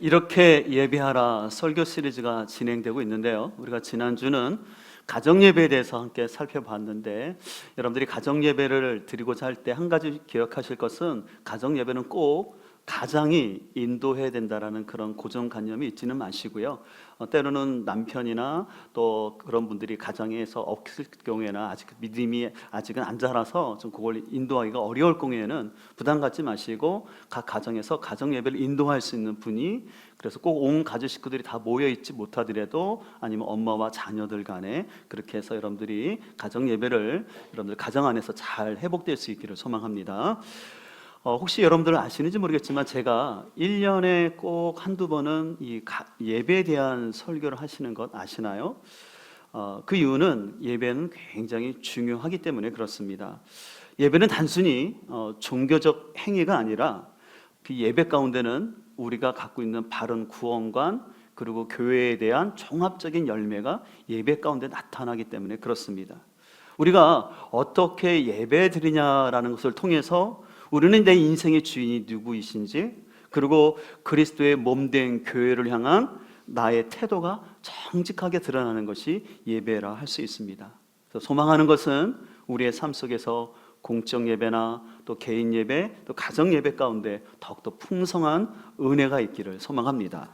이렇게 예배하라 설교 시리즈가 진행되고 있는데요. 우리가 지난주는 가정예배에 대해서 함께 살펴봤는데, 여러분들이 가정예배를 드리고자 할 때 한 가지 기억하실 것은, 가정예배는 꼭 가장이 인도해야 된다라는 그런 고정관념이 있지는 마시고요. 때로는 남편이나 또 그런 분들이 가정에서 없을 경우에나 아직 믿음이 아직은 안 자라서 좀 그걸 인도하기가 어려울 경우에는 부담 갖지 마시고, 각 가정에서 가정 예배를 인도할 수 있는 분이, 그래서 꼭 온 가족 식구들이 다 모여 있지 못하더라도 아니면 엄마와 자녀들 간에 그렇게 해서 여러분들이 가정 예배를 여러분들 가정 안에서 잘 회복될 수 있기를 소망합니다. 혹시 여러분들 아시는지 모르겠지만, 제가 1년에 꼭 한두 번은 이 예배에 대한 설교를 하시는 것 아시나요? 그 이유는 예배는 굉장히 중요하기 때문에 그렇습니다. 예배는 단순히 종교적 행위가 아니라, 그 예배 가운데는 우리가 갖고 있는 바른 구원관, 그리고 교회에 대한 종합적인 열매가 예배 가운데 나타나기 때문에 그렇습니다. 우리가 어떻게 예배 드리냐라는 것을 통해서 우리는 내 인생의 주인이 누구이신지, 그리고 그리스도의 몸된 교회를 향한 나의 태도가 정직하게 드러나는 것이 예배라 할 수 있습니다. 그래서 소망하는 것은 우리의 삶 속에서 공적 예배나 또 개인 예배, 또 가정 예배 가운데 더욱더 풍성한 은혜가 있기를 소망합니다.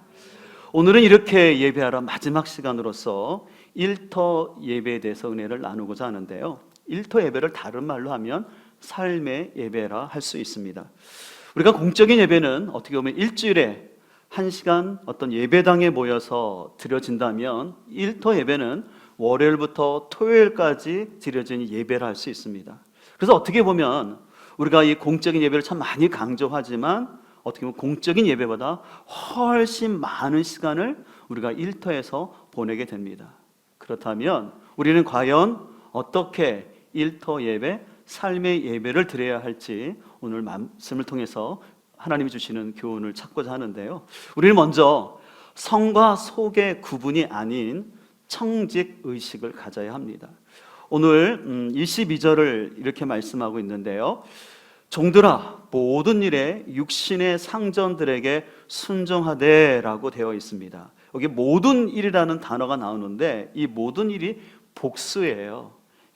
오늘은 이렇게 예배하라 마지막 시간으로서 일터 예배에 대해서 은혜를 나누고자 하는데요. 일터 예배를 다른 말로 하면 삶의 예배라 할 수 있습니다. 우리가 공적인 예배는 어떻게 보면 일주일에 1시간 어떤 예배당에 모여서 드려진다면, 일터 예배는 월요일부터 토요일까지 드려지는 예배라 할 수 있습니다. 그래서 어떻게 보면 우리가 이 공적인 예배를 참 많이 강조하지만, 어떻게 보면 공적인 예배보다 훨씬 많은 시간을 우리가 일터에서 보내게 됩니다. 그렇다면 우리는 과연 어떻게 일터 예배, 삶의 예배를 드려야 할지 오늘 말씀을 통해서 하나님이 주시는 교훈을 찾고자 하는데요. 우리는 먼저 성과 속의 구분이 아닌 청직 의식을 가져야 합니다. 오늘 22절을 이렇게 말씀하고 있는데요. 종들아, 모든 일에 육신의 상전들에게 순종하되라고 되어 있습니다. 여기 모든 일이라는 단어가 나오는데, 이 모든 일이 복수예요.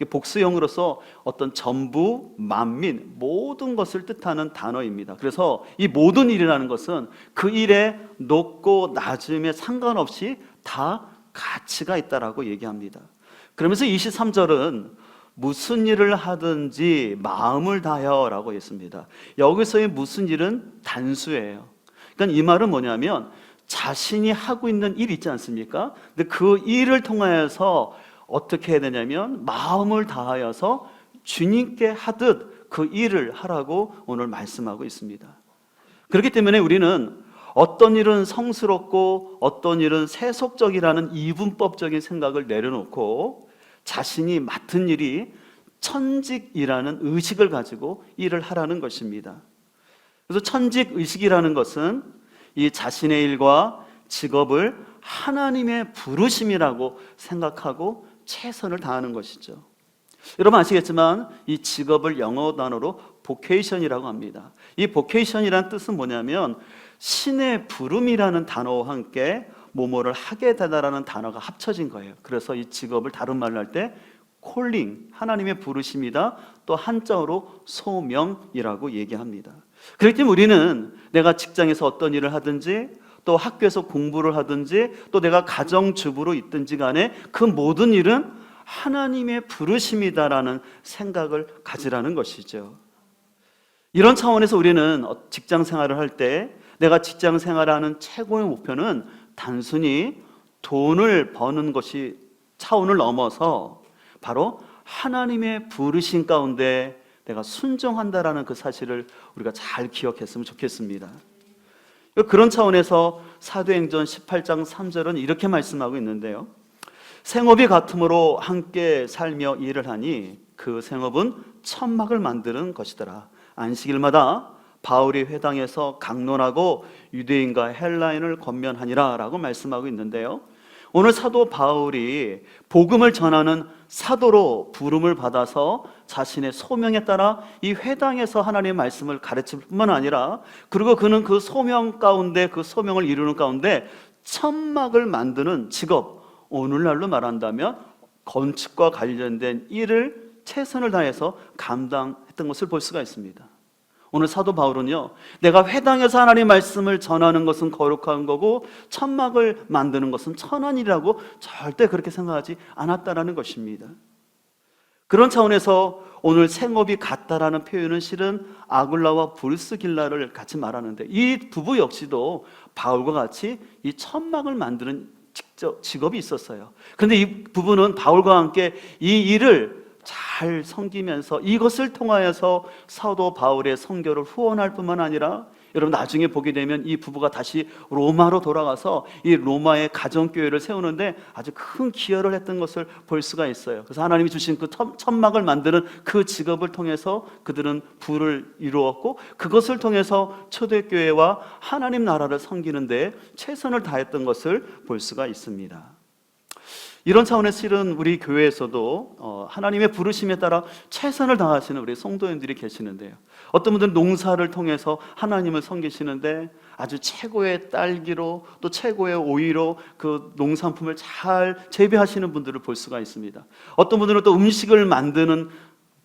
복수형으로서 어떤 전부, 만민, 모든 것을 뜻하는 단어입니다. 그래서 이 모든 일이라는 것은 그 일의 높고 낮음에 상관없이 다 가치가 있다라고 얘기합니다. 그러면서 23절은 무슨 일을 하든지 마음을 다하여 라고 했습니다. 여기서의 무슨 일은 단수예요. 그러니까 이 말은 뭐냐면, 자신이 하고 있는 일 있지 않습니까? 근데 그 일을 통하여서 어떻게 해야 되냐면, 마음을 다하여서 주님께 하듯 그 일을 하라고 오늘 말씀하고 있습니다. 그렇기 때문에 우리는 어떤 일은 성스럽고 어떤 일은 세속적이라는 이분법적인 생각을 내려놓고, 자신이 맡은 일이 천직이라는 의식을 가지고 일을 하라는 것입니다. 그래서 천직의식이라는 것은 이 자신의 일과 직업을 하나님의 부르심이라고 생각하고 최선을 다하는 것이죠. 여러분 아시겠지만, 이 직업을 영어 단어로 vocation이라고 합니다. 이 vocation이라는 뜻은 뭐냐면, 신의 부름이라는 단어와 함께 뭐뭐를 하게 되다라는 단어가 합쳐진 거예요. 그래서 이 직업을 다른 말로 할 때 콜링, 하나님의 부르심이다, 또 한자어로 소명이라고 얘기합니다. 그렇기 때문에 우리는 내가 직장에서 어떤 일을 하든지, 또 학교에서 공부를 하든지, 또 내가 가정주부로 있든지 간에 그 모든 일은 하나님의 부르심이다라는 생각을 가지라는 것이죠. 이런 차원에서 우리는 직장 생활을 할 때, 내가 직장 생활을 하는 최고의 목표는 단순히 돈을 버는 것이 차원을 넘어서 바로 하나님의 부르심 가운데 내가 순종한다라는 그 사실을 우리가 잘 기억했으면 좋겠습니다. 그런 차원에서 사도행전 18장 3절은 이렇게 말씀하고 있는데요. 생업이 같음으로 함께 살며 일을 하니 그 생업은 천막을 만드는 것이더라. 안식일마다 바울이 회당에서 강론하고 유대인과 헬라인을 권면하니라 라고 말씀하고 있는데요. 오늘 사도 바울이 복음을 전하는 사도로 부름을 받아서 자신의 소명에 따라 이 회당에서 하나님의 말씀을 가르칠 뿐만 아니라, 그리고 그는 그 소명 가운데, 그 소명을 이루는 가운데 천막을 만드는 직업, 오늘날로 말한다면 건축과 관련된 일을 최선을 다해서 감당했던 것을 볼 수가 있습니다. 오늘 사도 바울은요, 내가 회당에서 하나님의 말씀을 전하는 것은 거룩한 거고 천막을 만드는 것은 천한 일이라고 절대 그렇게 생각하지 않았다라는 것입니다. 그런 차원에서 오늘 생업이 같다라는 표현은 실은 아굴라와 브리스길라를 같이 말하는데, 이 부부 역시도 바울과 같이 이 천막을 만드는 직업이 있었어요. 그런데 이 부부는 바울과 함께 이 일을 잘 섬기면서 이것을 통하여서 사도 바울의 선교를 후원할 뿐만 아니라, 여러분 나중에 보게 되면 이 부부가 다시 로마로 돌아가서 이 로마의 가정교회를 세우는데 아주 큰 기여를 했던 것을 볼 수가 있어요. 그래서 하나님이 주신 그 천막을 만드는 그 직업을 통해서 그들은 부를 이루었고, 그것을 통해서 초대교회와 하나님 나라를 섬기는 데 최선을 다했던 것을 볼 수가 있습니다. 이런 차원에서 실은 우리 교회에서도 하나님의 부르심에 따라 최선을 다하시는 우리 성도님들이 계시는데요, 어떤 분들은 농사를 통해서 하나님을 섬기시는데 아주 최고의 딸기로 또 최고의 오이로 그 농산품을 잘 재배하시는 분들을 볼 수가 있습니다. 어떤 분들은 또 음식을 만드는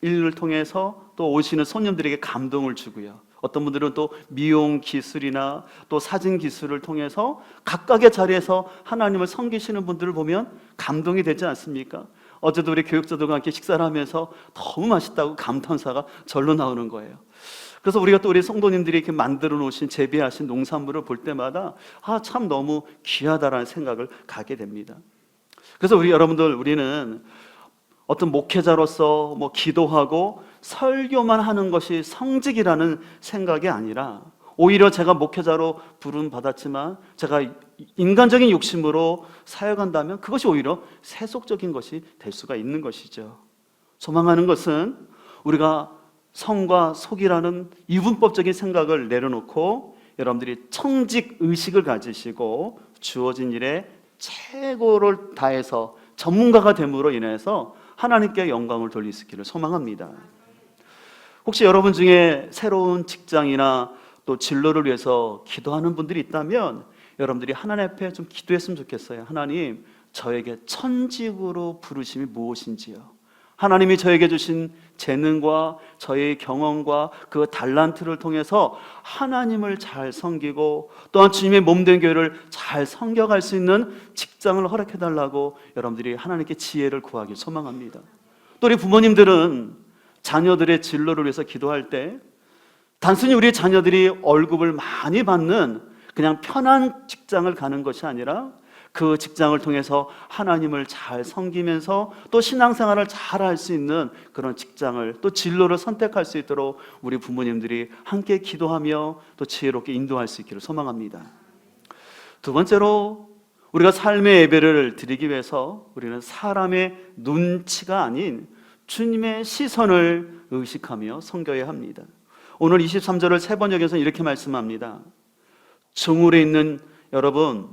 일을 통해서 또 오시는 손님들에게 감동을 주고요, 어떤 분들은 또 미용 기술이나 또 사진 기술을 통해서 각각의 자리에서 하나님을 섬기시는 분들을 보면 감동이 되지 않습니까? 어제도 우리 교육자들과 함께 식사를 하면서 너무 맛있다고 감탄사가 절로 나오는 거예요. 그래서 우리가 또 우리 성도님들이 이렇게 만들어 놓으신 재배하신 농산물을 볼 때마다 참 너무 귀하다라는 생각을 갖게 됩니다. 그래서 우리는 어떤 목회자로서 기도하고 설교만 하는 것이 성직이라는 생각이 아니라, 오히려 제가 목회자로 부름 받았지만 제가 인간적인 욕심으로 사역한다면 그것이 오히려 세속적인 것이 될 수가 있는 것이죠. 소망하는 것은 우리가 성과 속이라는 이분법적인 생각을 내려놓고 여러분들이 청직 의식을 가지시고 주어진 일에 최고를 다해서 전문가가 됨으로 인해서 하나님께 영광을 돌릴 수 있기를 소망합니다. 혹시 여러분 중에 새로운 직장이나 또 진로를 위해서 기도하는 분들이 있다면 여러분들이 하나님 앞에 좀 기도했으면 좋겠어요. 하나님, 저에게 천직으로 부르심이 무엇인지요? 하나님이 저에게 주신 재능과 저의 경험과 그 달란트를 통해서 하나님을 잘 섬기고 또한 주님의 몸된 교회를 잘 섬겨갈 수 있는 직장을 허락해달라고 여러분들이 하나님께 지혜를 구하길 소망합니다. 또 우리 부모님들은 자녀들의 진로를 위해서 기도할 때 단순히 우리 자녀들이 월급을 많이 받는 그냥 편한 직장을 가는 것이 아니라 그 직장을 통해서 하나님을 잘 섬기면서 또 신앙생활을 잘 할 수 있는 그런 직장을 또 진로를 선택할 수 있도록 우리 부모님들이 함께 기도하며 또 지혜롭게 인도할 수 있기를 소망합니다. 두 번째로, 우리가 삶의 예배를 드리기 위해서 우리는 사람의 눈치가 아닌 주님의 시선을 의식하며 섬겨야 합니다. 오늘 23절을 세 번역에서 이렇게 말씀합니다. 증오에 있는 여러분,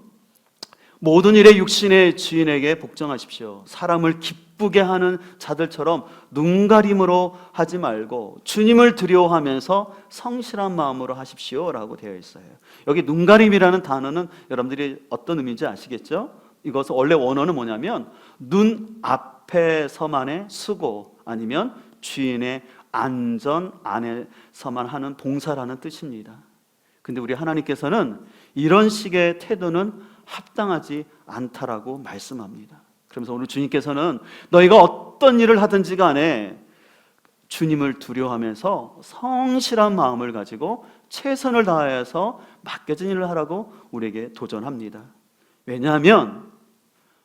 모든 일에 육신의 주인에게 복종하십시오. 사람을 기쁘게 하는 자들처럼 눈가림으로 하지 말고 주님을 두려워하면서 성실한 마음으로 하십시오 라고 되어 있어요. 여기 눈가림이라는 단어는 여러분들이 어떤 의미인지 아시겠죠? 이것은 원래 원어는 뭐냐면 눈 앞에서만의 수고, 아니면 주인의 안전 안에서만 하는 봉사라는 뜻입니다. 근데 우리 하나님께서는 이런 식의 태도는 합당하지 않다라고 말씀합니다. 그러면서 오늘 주님께서는 너희가 어떤 일을 하든지 간에 주님을 두려워하면서 성실한 마음을 가지고 최선을 다해서 맡겨진 일을 하라고 우리에게 도전합니다. 왜냐하면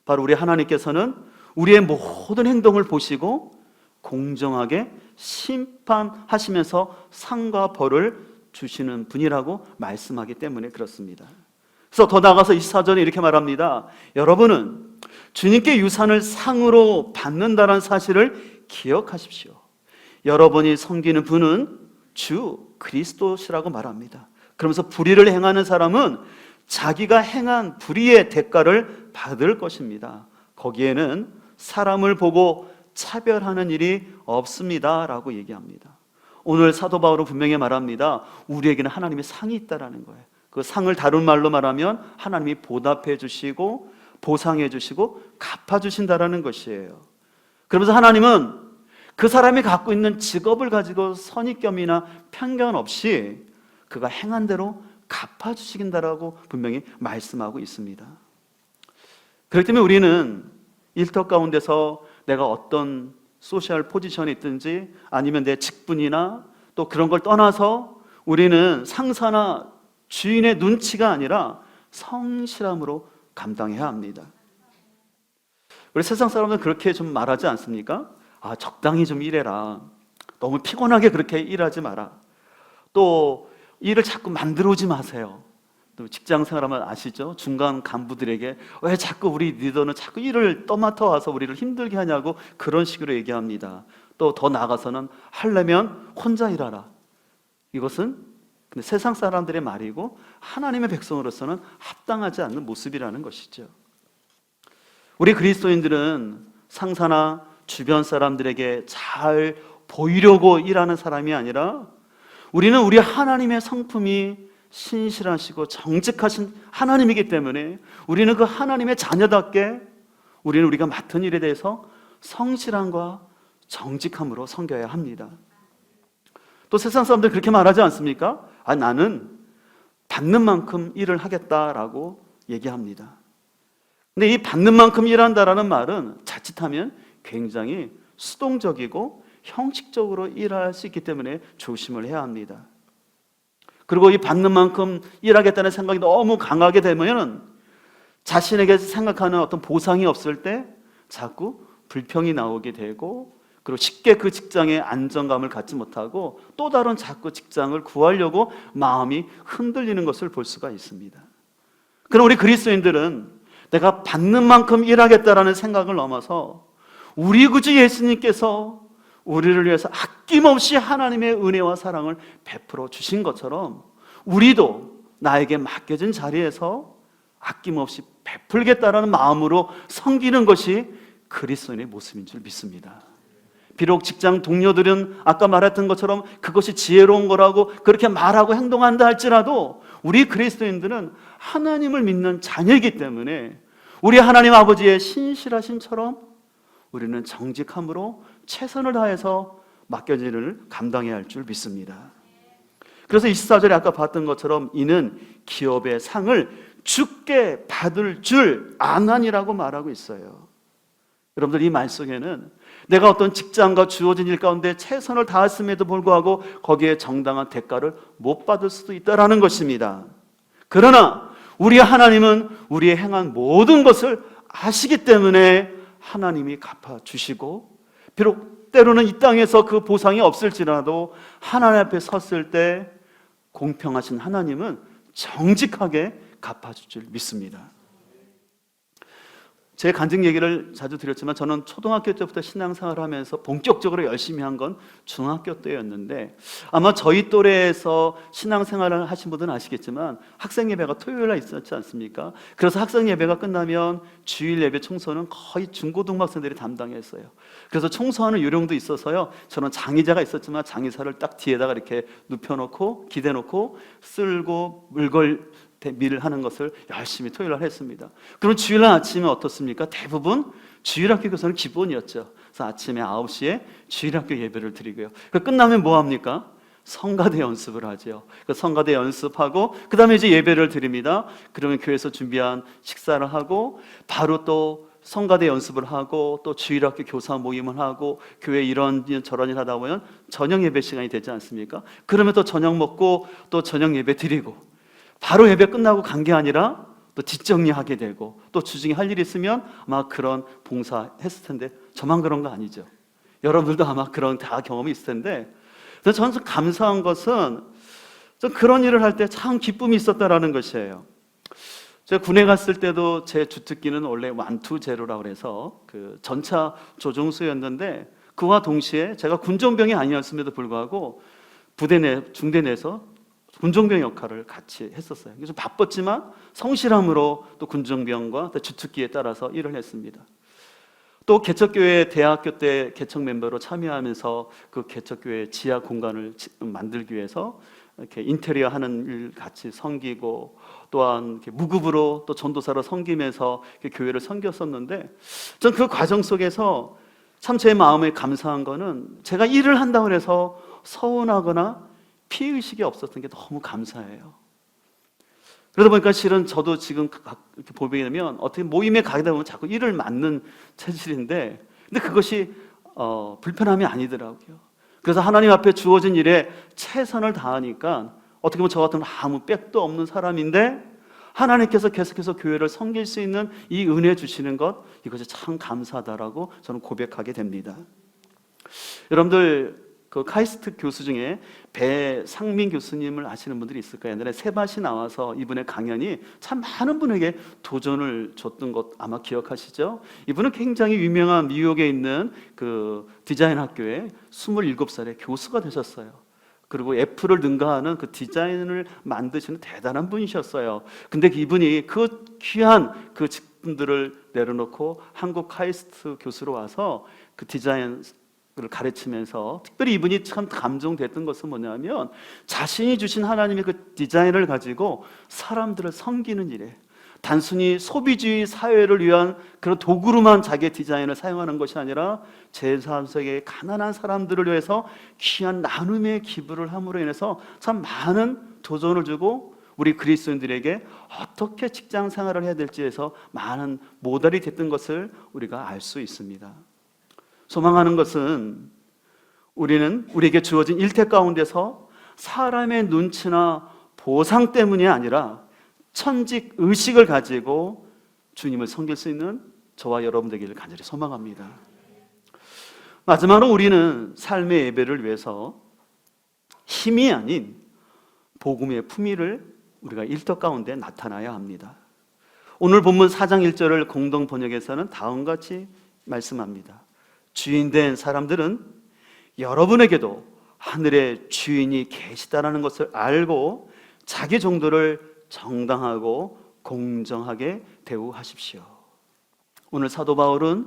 바로 우리 하나님께서는 우리의 모든 행동을 보시고 공정하게 심판하시면서 상과 벌을 주시는 분이라고 말씀하기 때문에 그렇습니다. 그래서 더 나아가서 24절에 이렇게 말합니다. 여러분은 주님께 유산을 상으로 받는다는 사실을 기억하십시오. 여러분이 섬기는 분은 주 그리스도시라고 말합니다. 그러면서 불의를 행하는 사람은 자기가 행한 불의의 대가를 받을 것입니다. 거기에는 사람을 보고 차별하는 일이 없습니다 라고 얘기합니다. 오늘 사도 바울은 분명히 말합니다. 우리에게는 하나님의 상이 있다라는 거예요. 그 상을 다른 말로 말하면 하나님이 보답해 주시고 보상해 주시고 갚아 주신다라는 것이에요. 그러면서 하나님은 그 사람이 갖고 있는 직업을 가지고 선입견이나 편견 없이 그가 행한 대로 갚아 주시긴다라고 분명히 말씀하고 있습니다. 그렇기 때문에 우리는 일터 가운데서 내가 어떤 소셜 포지션에 있든지 아니면 내 직분이나 또 그런 걸 떠나서 우리는 상사나 주인의 눈치가 아니라 성실함으로 감당해야 합니다. 우리 세상 사람들은 그렇게 좀 말하지 않습니까? 적당히 좀 일해라. 너무 피곤하게 그렇게 일하지 마라. 또 일을 자꾸 만들어 오지 마세요. 또 직장 생활하면 아시죠? 중간 간부들에게 왜 자꾸 우리 리더는 자꾸 일을 떠맡아 와서 우리를 힘들게 하냐고 그런 식으로 얘기합니다. 또 더 나아가서는 하려면 혼자 일하라. 이것은 근데 세상 사람들의 말이고 하나님의 백성으로서는 합당하지 않는 모습이라는 것이죠. 우리 그리스도인들은 상사나 주변 사람들에게 잘 보이려고 일하는 사람이 아니라 우리는 우리 하나님의 성품이 신실하시고 정직하신 하나님이기 때문에 우리는 그 하나님의 자녀답게 우리는 우리가 맡은 일에 대해서 성실함과 정직함으로 섬겨야 합니다. 또 세상 사람들 그렇게 말하지 않습니까? 나는 받는 만큼 일을 하겠다라고 얘기합니다. 근데 이 받는 만큼 일한다라는 말은 자칫하면 굉장히 수동적이고 형식적으로 일할 수 있기 때문에 조심을 해야 합니다. 그리고 이 받는 만큼 일하겠다는 생각이 너무 강하게 되면 자신에게 생각하는 어떤 보상이 없을 때 자꾸 불평이 나오게 되고 그리고 쉽게 그 직장에 안정감을 갖지 못하고 또 다른 자꾸 직장을 구하려고 마음이 흔들리는 것을 볼 수가 있습니다. 그럼 우리 그리스도인들은 내가 받는 만큼 일하겠다라는 생각을 넘어서 우리 구주 예수님께서 우리를 위해서 아낌없이 하나님의 은혜와 사랑을 베풀어 주신 것처럼 우리도 나에게 맡겨진 자리에서 아낌없이 베풀겠다라는 마음으로 섬기는 것이 그리스도인의 모습인 줄 믿습니다. 비록 직장 동료들은 아까 말했던 것처럼 그것이 지혜로운 거라고 그렇게 말하고 행동한다 할지라도 우리 그리스도인들은 하나님을 믿는 자녀이기 때문에 우리 하나님 아버지의 신실하심처럼 우리는 정직함으로 최선을 다해서 맡겨진 일을 감당해야 할 줄 믿습니다. 그래서 24절에 아까 봤던 것처럼 이는 기업의 상을 주께 받을 줄 아나니라고 말하고 있어요. 여러분들 이 말 속에는 내가 어떤 직장과 주어진 일 가운데 최선을 다했음에도 불구하고 거기에 정당한 대가를 못 받을 수도 있다라는 것입니다. 그러나 우리 하나님은 우리의 행한 모든 것을 아시기 때문에 하나님이 갚아주시고 비록 때로는 이 땅에서 그 보상이 없을지라도 하나님 앞에 섰을 때 공평하신 하나님은 정직하게 갚아줄 줄 믿습니다. 제 간증 얘기를 자주 드렸지만 저는 초등학교 때부터 신앙생활을 하면서 본격적으로 열심히 한 건 중학교 때였는데 아마 저희 또래에서 신앙생활을 하신 분들은 아시겠지만 학생 예배가 토요일날 있었지 않습니까? 그래서 학생 예배가 끝나면 주일 예배 청소는 거의 중고등학생들이 담당했어요. 그래서 청소하는 요령도 있어서요, 저는 장의자가 있었지만 장의사를 딱 뒤에다가 이렇게 눕혀놓고 기대놓고 쓸고 물걸 밀을 하는 것을 열심히 토요일날 했습니다. 그럼 주일날 아침에 어떻습니까? 대부분 주일학교 교사는 기본이었죠. 그래서 아침에 9시에 주일학교 예배를 드리고요. 끝나면 뭐 합니까? 성가대 연습을 하죠. 그 성가대 연습하고 그 다음에 이제 예배를 드립니다. 그러면 교회에서 준비한 식사를 하고 바로 또 성가대 연습을 하고 또 주일학교 교사 모임을 하고 교회 이런 저런 일 하다 보면 저녁 예배 시간이 되지 않습니까? 그러면 또 저녁 먹고 또 저녁 예배 드리고 바로 예배 끝나고 간 게 아니라 또 뒷정리하게 되고 또 주중에 할 일이 있으면 아마 그런 봉사 했을 텐데 저만 그런 거 아니죠. 여러분들도 아마 그런 다 경험이 있을 텐데 저는 좀 감사한 것은 좀 그런 일을 할 때 참 기쁨이 있었다라는 것이에요. 제가 군에 갔을 때도 제 주특기는 원래 1, 2, 제로라고 해서 그 전차 조종수였는데 그와 동시에 제가 군종병이 아니었음에도 불구하고 부대 내 중대 내에서 군종병 역할을 같이 했었어요. 그래서 바빴지만 성실함으로 또 군종병과 또 주특기에 따라서 일을 했습니다. 또 개척교회 대학교 때 개척 멤버로 참여하면서 그 개척교회 지하 공간을 만들기 위해서 이렇게 인테리어 하는 일 같이 섬기고, 또한 이렇게 무급으로 또 전도사로 섬기면서 교회를 섬겼었는데, 전 그 과정 속에서 참 제 마음에 감사한 거는 제가 일을 한다고 해서 서운하거나 피해의식이 없었던 게 너무 감사해요. 그러다 보니까 실은 저도 지금 이렇게 보게 되면 어떻게 모임에 가다 보면 자꾸 일을 맡는 체질인데, 근데 그것이 불편함이 아니더라고요. 그래서 하나님 앞에 주어진 일에 최선을 다하니까 어떻게 보면 저 같은 아무 백도 없는 사람인데 하나님께서 계속해서 교회를 섬길 수 있는 이 은혜 주시는 것, 이것이 참 감사하다라고 저는 고백하게 됩니다. 여러분들 그 카이스트 교수 중에 배상민 교수님을 아시는 분들이 있을 거예요. 옛날에 세밭이 나와서 이분의 강연이 참 많은 분에게 도전을 줬던 것 아마 기억하시죠? 이분은 굉장히 유명한 뉴욕에 있는 그 디자인 학교에 27살에 교수가 되셨어요. 그리고 애플을 능가하는 그 디자인을 만드시는 대단한 분이셨어요. 근데 이분이 그 귀한 그 직분들을 내려놓고 한국 카이스트 교수로 와서 그 디자인 을 가르치면서 특별히 이분이 참 감동됐던 것은 뭐냐면, 자신이 주신 하나님의 그 디자인을 가지고 사람들을 섬기는 일에, 단순히 소비주의 사회를 위한 그런 도구로만 자기의 디자인을 사용하는 것이 아니라 제3세계의 가난한 사람들을 위해서 귀한 나눔의 기부를 함으로 인해서 참 많은 도전을 주고, 우리 그리스도인들에게 어떻게 직장 생활을 해야 될지에서 많은 모델이 됐던 것을 우리가 알 수 있습니다. 소망하는 것은 우리는 우리에게 주어진 일태 가운데서 사람의 눈치나 보상 때문이 아니라 천직 의식을 가지고 주님을 섬길 수 있는 저와 여러분 되기를 간절히 소망합니다. 마지막으로 우리는 삶의 예배를 위해서 힘이 아닌 복음의 품위를 우리가 일터 가운데 나타나야 합니다. 오늘 본문 4장 1절을 공동 번역에서는 다음과 같이 말씀합니다. 주인된 사람들은 여러분에게도 하늘의 주인이 계시다라는 것을 알고 자기 종들을 정당하고 공정하게 대우하십시오. 오늘 사도 바울은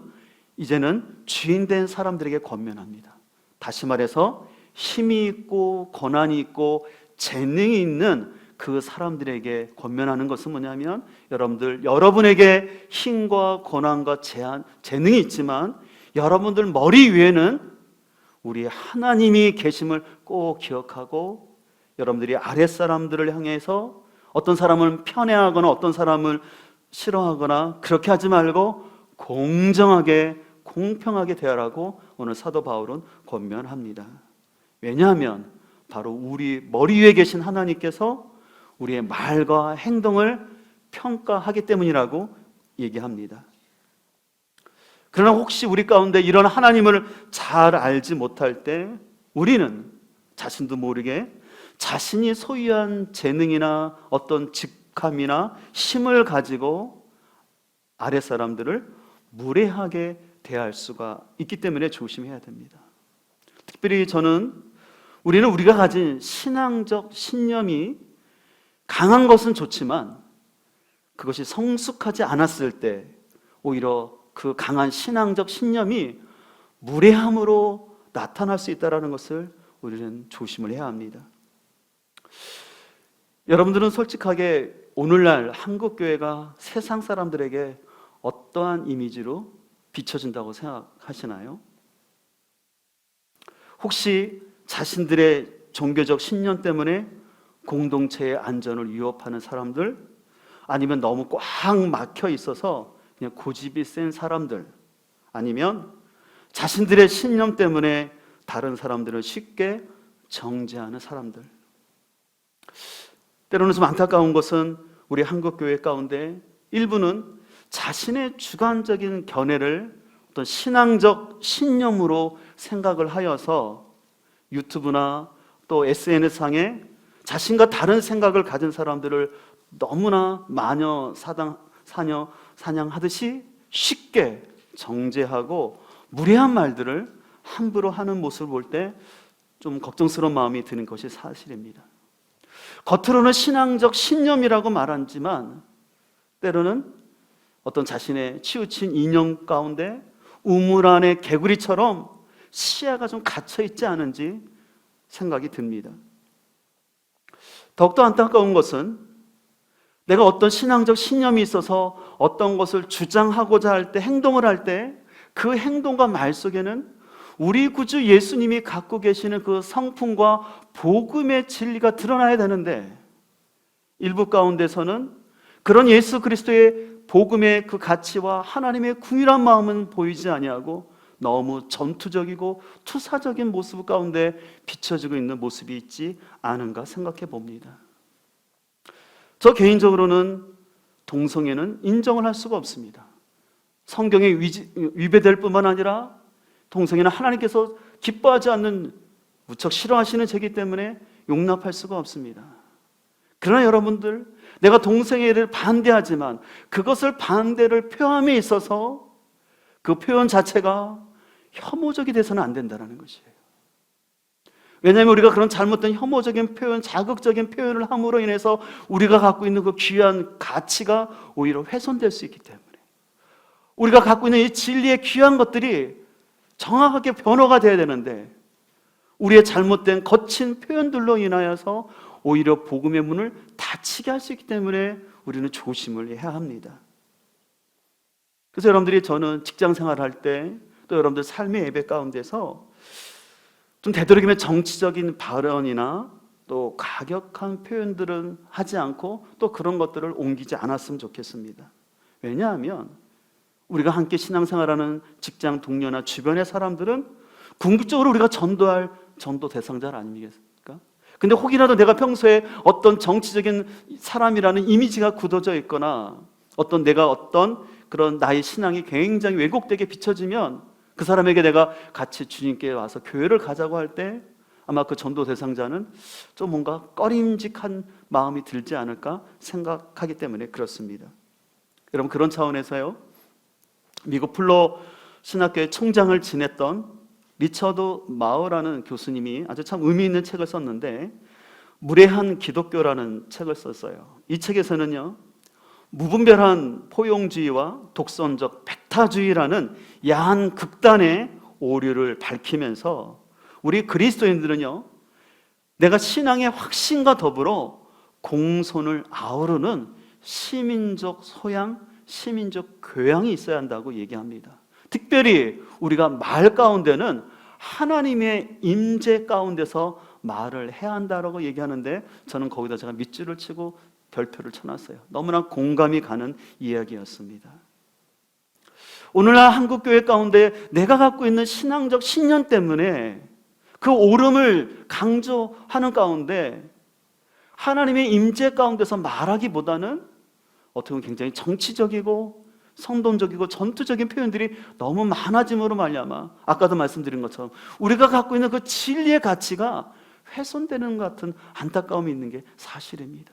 이제는 주인된 사람들에게 권면합니다. 다시 말해서 힘이 있고 권한이 있고 재능이 있는 그 사람들에게 권면하는 것은 뭐냐면, 여러분에게 힘과 권한과 재능이 있지만 여러분들 머리 위에는 우리 하나님이 계심을 꼭 기억하고, 여러분들이 아랫사람들을 향해서 어떤 사람을 편애하거나 어떤 사람을 싫어하거나 그렇게 하지 말고 공정하게 공평하게 대하라고 오늘 사도 바울은 권면합니다. 왜냐하면 바로 우리 머리 위에 계신 하나님께서 우리의 말과 행동을 평가하기 때문이라고 얘기합니다. 그러나 혹시 우리 가운데 이런 하나님을 잘 알지 못할 때 우리는 자신도 모르게 자신이 소유한 재능이나 어떤 직함이나 힘을 가지고 아랫사람들을 무례하게 대할 수가 있기 때문에 조심해야 됩니다. 특별히 우리는 우리가 가진 신앙적 신념이 강한 것은 좋지만 그것이 성숙하지 않았을 때 오히려 그 강한 신앙적 신념이 무례함으로 나타날 수 있다는 것을 우리는 조심을 해야 합니다. 여러분들은 솔직하게 오늘날 한국교회가 세상 사람들에게 어떠한 이미지로 비춰진다고 생각하시나요? 혹시 자신들의 종교적 신념 때문에 공동체의 안전을 위협하는 사람들, 아니면 너무 꽉 막혀 있어서 그냥 고집이 센 사람들, 아니면 자신들의 신념 때문에 다른 사람들을 쉽게 정죄하는 사람들. 때로는 좀 안타까운 것은 우리 한국교회 가운데 일부는 자신의 주관적인 견해를 어떤 신앙적 신념으로 생각을 하여서 유튜브나 또 SNS상에 자신과 다른 생각을 가진 사람들을 너무나 마녀 사냥하듯이 쉽게 정죄하고 무례한 말들을 함부로 하는 모습을 볼 때 좀 걱정스러운 마음이 드는 것이 사실입니다. 겉으로는 신앙적 신념이라고 말하지만 때로는 어떤 자신의 치우친 이념 가운데 우물 안에 개구리처럼 시야가 좀 갇혀 있지 않은지 생각이 듭니다. 더욱더 안타까운 것은 내가 어떤 신앙적 신념이 있어서 어떤 것을 주장하고자 할 때, 행동을 할 때 그 행동과 말 속에는 우리 구주 예수님이 갖고 계시는 그 성품과 복음의 진리가 드러나야 되는데, 일부 가운데서는 그런 예수 그리스도의 복음의 그 가치와 하나님의 궁일한 마음은 보이지 아니하고 너무 전투적이고 투사적인 모습 가운데 비춰지고 있는 모습이 있지 않은가 생각해 봅니다. 저 개인적으로는 동성애는 인정을 할 수가 없습니다. 성경에 위배될 뿐만 아니라 동성애는 하나님께서 기뻐하지 않는, 무척 싫어하시는 죄이기 때문에 용납할 수가 없습니다. 그러나 여러분들, 내가 동성애를 반대하지만 그것을 반대를 표함에 있어서 그 표현 자체가 혐오적이 돼서는 안 된다는 것이에요. 왜냐하면 우리가 그런 잘못된 혐오적인 표현, 자극적인 표현을 함으로 인해서 우리가 갖고 있는 그 귀한 가치가 오히려 훼손될 수 있기 때문에, 우리가 갖고 있는 이 진리의 귀한 것들이 정확하게 변화가 돼야 되는데 우리의 잘못된 거친 표현들로 인하여서 오히려 복음의 문을 닫히게 할 수 있기 때문에 우리는 조심을 해야 합니다. 그래서 여러분들이, 저는 직장 생활할 때 또 여러분들 삶의 예배 가운데서 좀 되도록이면 정치적인 발언이나 또 가격한 표현들은 하지 않고 또 그런 것들을 옮기지 않았으면 좋겠습니다. 왜냐하면 우리가 함께 신앙생활하는 직장 동료나 주변의 사람들은 궁극적으로 우리가 전도할 전도 대상자 아닙니까? 근데 혹이라도 내가 평소에 어떤 정치적인 사람이라는 이미지가 굳어져 있거나 내가 어떤 그런 나의 신앙이 굉장히 왜곡되게 비춰지면 그 사람에게 내가 같이 주님께 와서 교회를 가자고 할 때 아마 그 전도 대상자는 좀 뭔가 꺼림직한 마음이 들지 않을까 생각하기 때문에 그렇습니다. 여러분, 그런 차원에서요, 미국 플로 신학교의 총장을 지냈던 리처드 마우라는 교수님이 아주 참 의미 있는 책을 썼는데, 무례한 기독교라는 책을 썼어요. 이 책에서는요, 무분별한 포용주의와 독선적 백타주의라는 야한 극단의 오류를 밝히면서 우리 그리스도인들은요, 내가 신앙의 확신과 더불어 공손을 아우르는 시민적 소양, 시민적 교양이 있어야 한다고 얘기합니다. 특별히 우리가 말 가운데는 하나님의 임재 가운데서 말을 해야 한다라고 얘기하는데, 저는 거기다 제가 밑줄을 치고 별표를 쳐놨어요. 너무나 공감이 가는 이야기였습니다. 오늘날 한국교회 가운데 내가 갖고 있는 신앙적 신념 때문에 그 옳음을 강조하는 가운데 하나님의 임재 가운데서 말하기보다는 어떻게 보면 굉장히 정치적이고 선동적이고 전투적인 표현들이 너무 많아짐으로 말미암아 아까도 말씀드린 것처럼 우리가 갖고 있는 그 진리의 가치가 훼손되는 것 같은 안타까움이 있는 게 사실입니다.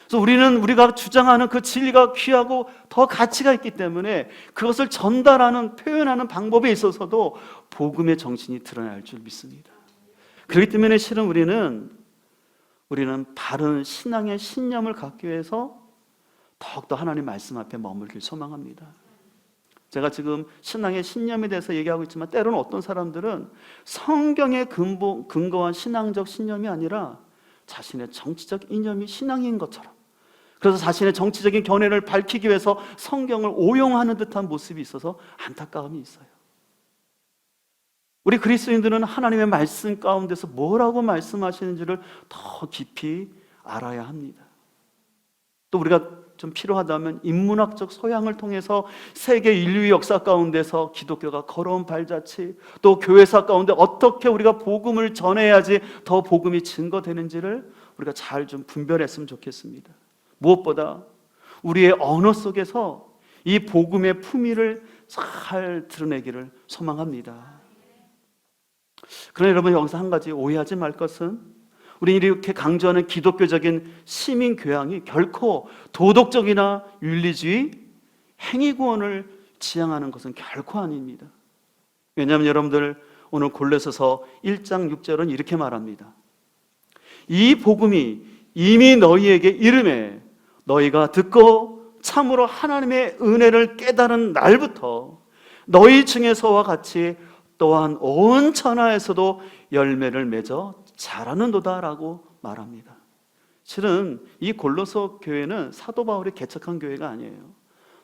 그래서 우리가 주장하는 그 진리가 귀하고 더 가치가 있기 때문에 그것을 전달하는, 표현하는 방법에 있어서도 복음의 정신이 드러날 줄 믿습니다. 그렇기 때문에 실은 우리는 바른 신앙의 신념을 갖기 위해서 더욱더 하나님 말씀 앞에 머물길 소망합니다. 제가 지금 신앙의 신념에 대해서 얘기하고 있지만 때로는 어떤 사람들은 성경에 근거한 신앙적 신념이 아니라 자신의 정치적 이념이 신앙인 것처럼, 그래서 자신의 정치적인 견해를 밝히기 위해서 성경을 오용하는 듯한 모습이 있어서 안타까움이 있어요. 우리 그리스도인들은 하나님의 말씀 가운데서 뭐라고 말씀하시는지를 더 깊이 알아야 합니다. 또 우리가 좀 필요하다면 인문학적 소양을 통해서 세계 인류 역사 가운데서 기독교가 걸어온 발자취, 또 교회사 가운데 어떻게 우리가 복음을 전해야지 더 복음이 증거되는지를 우리가 잘 좀 분별했으면 좋겠습니다. 무엇보다 우리의 언어 속에서 이 복음의 품위를 잘 드러내기를 소망합니다. 그러나 여러분, 여기서 한 가지 오해하지 말 것은, 우리 이렇게 강조하는 기독교적인 시민 교양이 결코 도덕적이나 윤리주의, 행위구원을 지향하는 것은 결코 아닙니다. 왜냐하면 여러분들, 오늘 골로새서 1장 6절은 이렇게 말합니다. 이 복음이 이미 너희에게 이르매 너희가 듣고 참으로 하나님의 은혜를 깨달은 날부터 너희 중에서와 같이 또한 온 천하에서도 열매를 맺어 자라는도다라고 말합니다. 실은 이 골로새 교회는 사도 바울이 개척한 교회가 아니에요.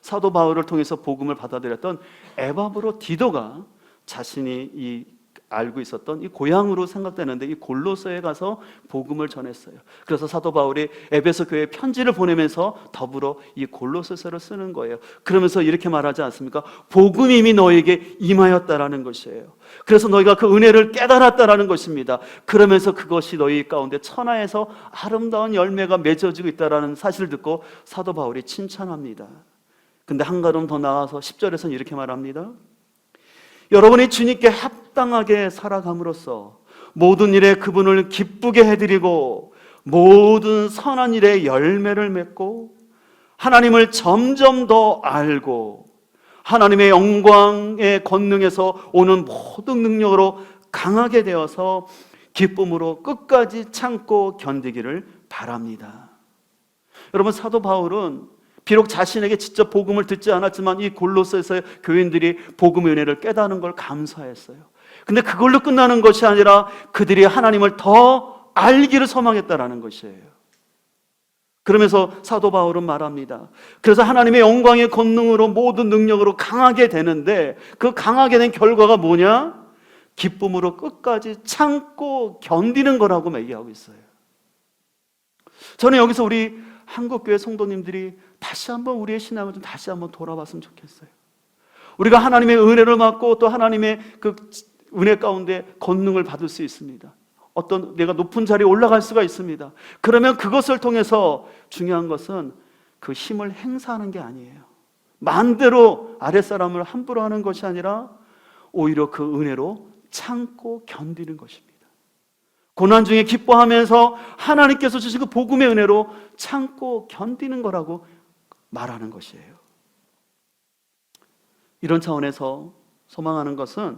사도 바울을 통해서 복음을 받아들였던 에바브로 디도가 자신이 알고 있었던 이 고향으로 생각되는데 이 골로새에 가서 복음을 전했어요. 그래서 사도 바울이 에베소 교회에 편지를 보내면서 더불어 이 골로새서를 쓰는 거예요. 그러면서 이렇게 말하지 않습니까? 복음이 이미 너에게 임하였다라는 것이에요. 그래서 너희가 그 은혜를 깨달았다라는 것입니다. 그러면서 그것이 너희 가운데 천하에서 아름다운 열매가 맺어지고 있다라는 사실을 듣고 사도 바울이 칭찬합니다. 근데 한 걸음 더 나아가서 10절에서는 이렇게 말합니다. 여러분이 주님께 합당하게 살아감으로써 모든 일에 그분을 기쁘게 해드리고 모든 선한 일에 열매를 맺고 하나님을 점점 더 알고 하나님의 영광의 권능에서 오는 모든 능력으로 강하게 되어서 기쁨으로 끝까지 참고 견디기를 바랍니다. 여러분, 사도 바울은 비록 자신에게 직접 복음을 듣지 않았지만 이 골로새서의 교인들이 복음의 은혜를 깨닫는 걸 감사했어요. 근데 그걸로 끝나는 것이 아니라 그들이 하나님을 더 알기를 소망했다라는 것이에요. 그러면서 사도 바울은 말합니다. 그래서 하나님의 영광의 권능으로 모든 능력으로 강하게 되는데 그 강하게 된 결과가 뭐냐? 기쁨으로 끝까지 참고 견디는 거라고 얘기하고 있어요. 저는 여기서 우리 한국교회 성도님들이 다시 한번 우리의 신앙을 좀 다시 한번 돌아봤으면 좋겠어요. 우리가 하나님의 은혜를 받고 또 하나님의 그 은혜 가운데 권능을 받을 수 있습니다. 어떤 내가 높은 자리에 올라갈 수가 있습니다. 그러면 그것을 통해서 중요한 것은 그 힘을 행사하는 게 아니에요. 마음대로 아랫사람을 함부로 하는 것이 아니라 오히려 그 은혜로 참고 견디는 것입니다. 고난 중에 기뻐하면서 하나님께서 주신 그 복음의 은혜로 참고 견디는 거라고 말하는 것이에요. 이런 차원에서 소망하는 것은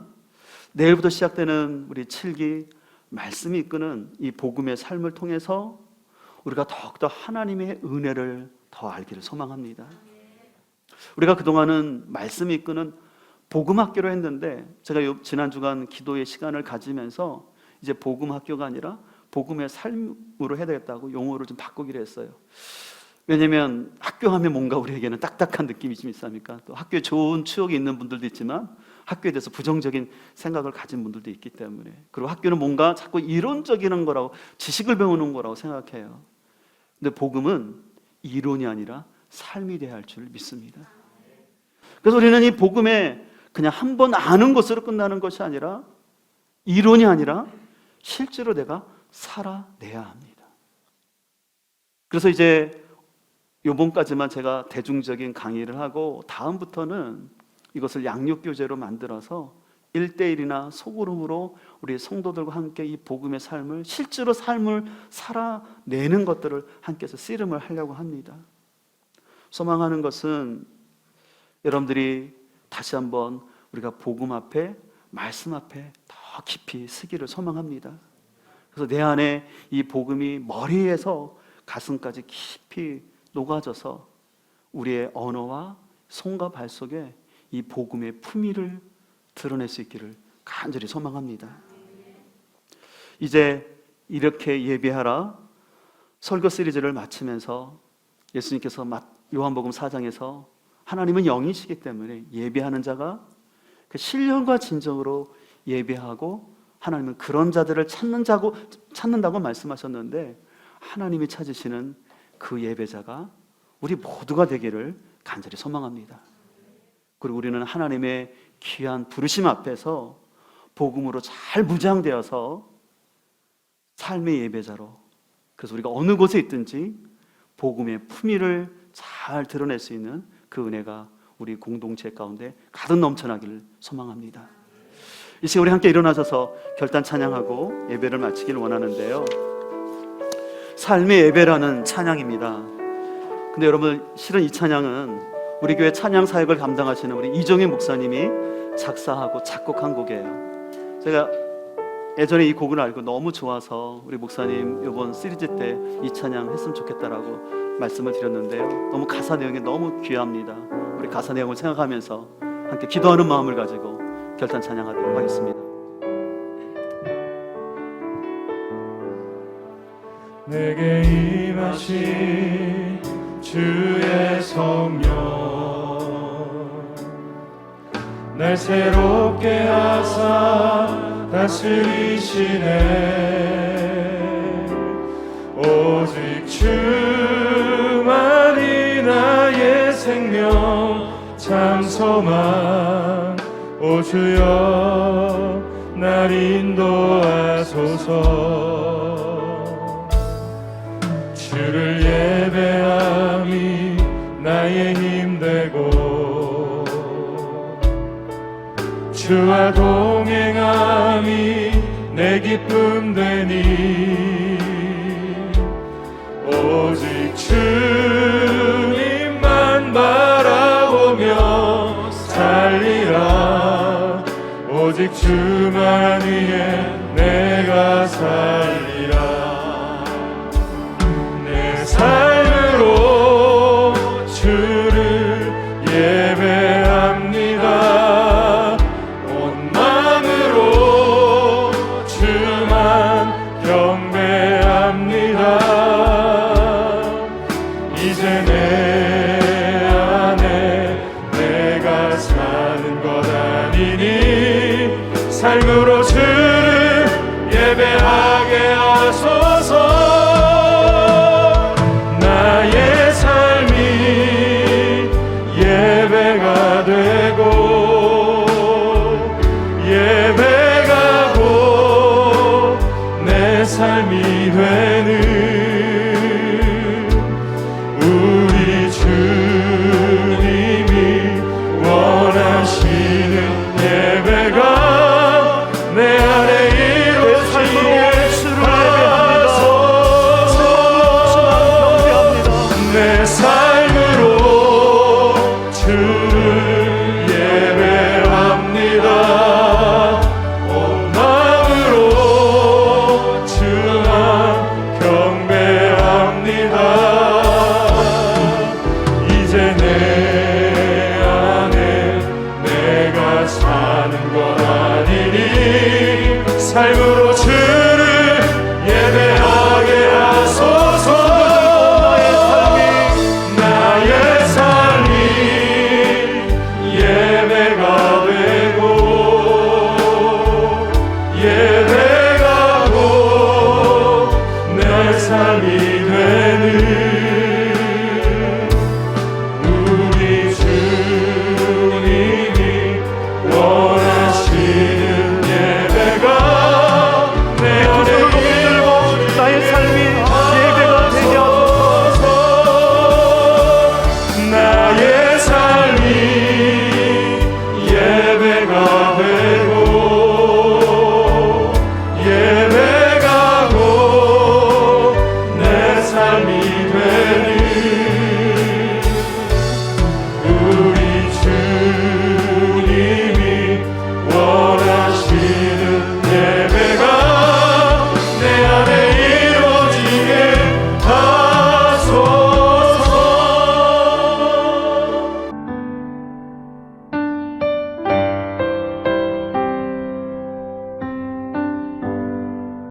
내일부터 시작되는 우리 7기 말씀이 이끄는 이 복음의 삶을 통해서 우리가 더욱더 하나님의 은혜를 더 알기를 소망합니다. 우리가 그동안은 말씀이 이끄는 복음학교로 했는데 제가 지난 주간 기도의 시간을 가지면서 이제 복음학교가 아니라 복음의 삶으로 해야 되겠다고 용어를 좀 바꾸기로 했어요. 왜냐하면 학교 하면 뭔가 우리에게는 딱딱한 느낌이 좀 있습니까? 또 학교에 좋은 추억이 있는 분들도 있지만 학교에 대해서 부정적인 생각을 가진 분들도 있기 때문에, 그리고 학교는 뭔가 자꾸 이론적인 거라고, 지식을 배우는 거라고 생각해요. 근데 복음은 이론이 아니라 삶이 되어야 할 줄 믿습니다. 그래서 우리는 이 복음에 그냥 한 번 아는 것으로 끝나는 것이 아니라 이론이 아니라 실제로 내가 살아내야 합니다. 그래서 이제 요번까지만 제가 대중적인 강의를 하고 다음부터는 이것을 양육교재로 만들어서 1대1이나 소그룹으로 우리 성도들과 함께 이 복음의 삶을, 실제로 삶을 살아내는 것들을 함께해서 씨름을 하려고 합니다. 소망하는 것은 여러분들이 다시 한번 우리가 복음 앞에, 말씀 앞에 더 깊이 서기를 소망합니다. 그래서 내 안에 이 복음이 머리에서 가슴까지 깊이 녹아져서 우리의 언어와 손과 발 속에 이 복음의 품위를 드러낼 수 있기를 간절히 소망합니다. 이제 이렇게 예배하라 설교 시리즈를 마치면서 예수님께서 요한복음 4장에서 하나님은 영이시기 때문에 예배하는 자가 그 신령과 진정으로 예배하고 하나님은 그런 자들을 찾는다고 말씀하셨는데, 하나님이 찾으시는 그 예배자가 우리 모두가 되기를 간절히 소망합니다. 그리고 우리는 하나님의 귀한 부르심 앞에서 복음으로 잘 무장되어서 삶의 예배자로, 그래서 우리가 어느 곳에 있든지 복음의 품위를 잘 드러낼 수 있는 그 은혜가 우리 공동체 가운데 가득 넘쳐나기를 소망합니다. 이 시간 우리 함께 일어나셔서 결단 찬양하고 예배를 마치기를 원하는데요, 삶의 예배라는 찬양입니다. 근데 여러분, 실은 이 찬양은 우리 교회 찬양 사역을 담당하시는 우리 이종희 목사님이 작사하고 작곡한 곡이에요. 제가 예전에 이 곡을 알고 너무 좋아서 우리 목사님 이번 시리즈 때 이 찬양 했으면 좋겠다라고 말씀을 드렸는데요. 너무 가사 내용이 너무 귀합니다. 우리 가사 내용을 생각하면서 함께 기도하는 마음을 가지고 결단 찬양하도록 하겠습니다. 내게 임하신 주의 성령 날 새롭게 하사 다스리시네. 오직 주만이 나의 생명 참 소망. 오 주여 날 인도하소서. 주를 예배함이 나의 힘되고 주와 동행함이 내 기쁨 되니. 오직 주님만 바라보며 살리라. 오직 주만 위해 내가 살리라. 내 삶으로 주를 예배합니다. 온 마음으로 주만 경배합니다. 이제 내 안에 내가 사는 것 아니니 삶으로 주를 예배하게 하소서. 나의 삶이 예배가 되고 예배가고 내 삶이 되는 우리 주님이 원하시는 예배가 내 안에 이루어지게 하소서. 내 삶으로 주를 예배합니다. 온 마음으로 주만 경배합니다. 이제 내 안에 내가 사는 것 아니니 삶으로